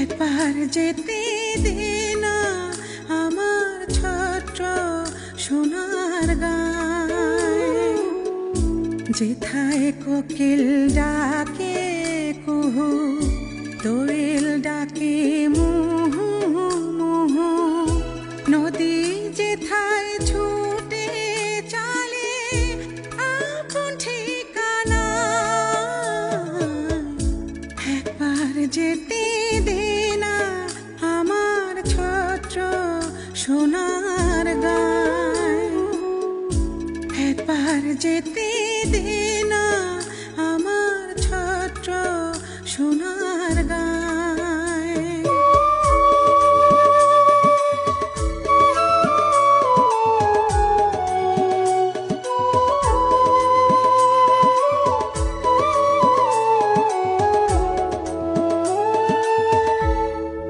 একবার যেতে দে না আমার ছোট্ট সোনার গাঁয়ে, যেথায় কোকিল ডাকে কুহু, দোয়েল ডাকে মুহু মুহু, নদী যেথায় ছুটে চলে আপন ঠিকানা। একবার যেতে দে না আমার ছোট্ট সোনার গাঁয়ে, একবার যেতে দে না আমার ছোট্ট সোনার গাঁয়ে।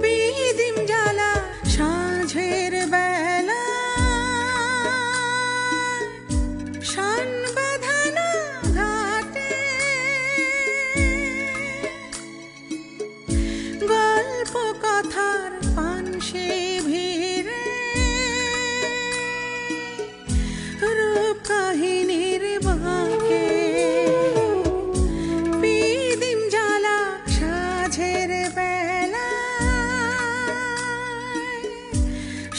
বিদিম জ্বালা সাঁঝের বেলা, শান বাঁধানো ঘাটে, গল্প কথার পানসি ভিড়ে, রূপ কাহিনীর বাঁকে। বিদিম জ্বালা সাঁঝের বেলা,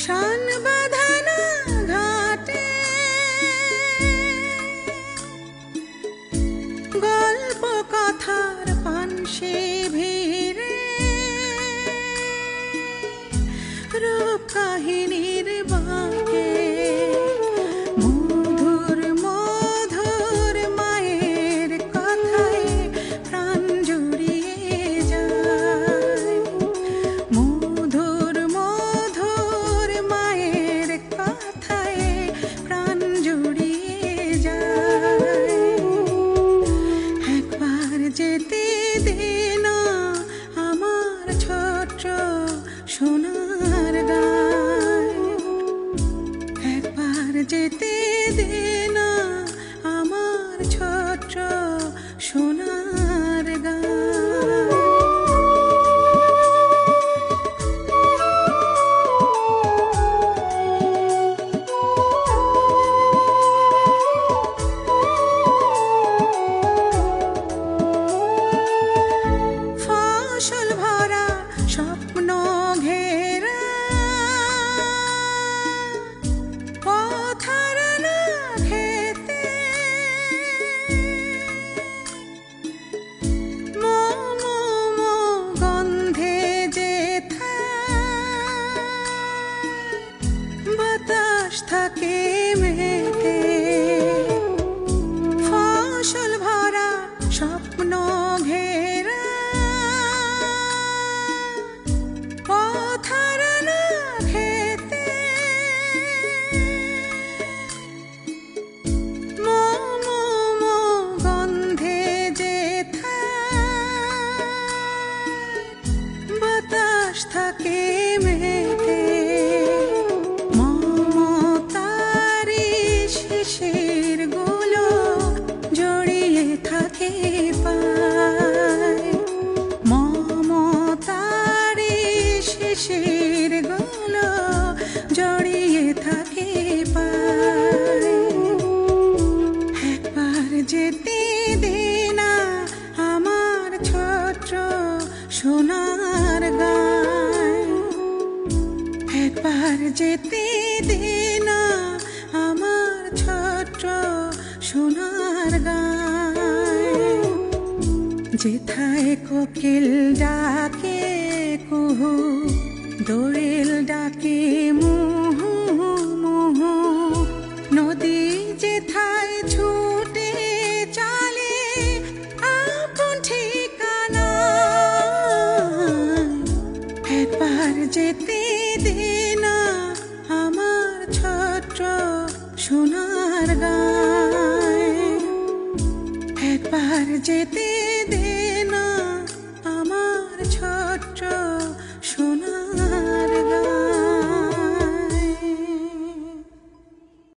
শান বাঁধানো ঘাটে, গল্প কথার পানসি ভিড়ে, রূপ কাহিনীর বাঁকে। মধুর মধুর মায়ের কথায় প্রাণ জুড়িয়ে যায়, মধুর মধুর মায়ের কথায় প্রাণ জুড়িয়ে যায়। একবার যেতে দে না আমার ছোট্ট সোনার গাঁয়ে, একবার যেতে দে না আমার ছোট্ট সোনার গাঁয়ে। ফসল ভরা স্বপ্ন ঘেরা, পথার না খেতে, মোম গন্ধে যেথায় বাতাস থাকে মেতে। ফসল ভরা স্বপ্ন ঘেরা, পথার না খেতে, মোম গন্ধে যেথায় বাতাস থাকে মেতে। মমতারি শিশির গুলো জড়িয়ে থাকে পায়, মমতারি শিশির গুলো জড়িয়ে থাকে পায়। একবার যেতে দে না আমার ছোট্ট সোনার গাঁয়ে, একবার যেতে দে না আমার ছোট্ট সোনার গাঁয়ে, যেথায় কোকিল ডাকে কুহু, দোয়েল ডাকে মুহু মুহু, নদী যেথায় ছুটে চলে আপন ঠিকানা। একবার যেতে দে না আমার ছোট্ট সোনার গাঁয়ে, একবার যেতে দে না আমার ছোট্ট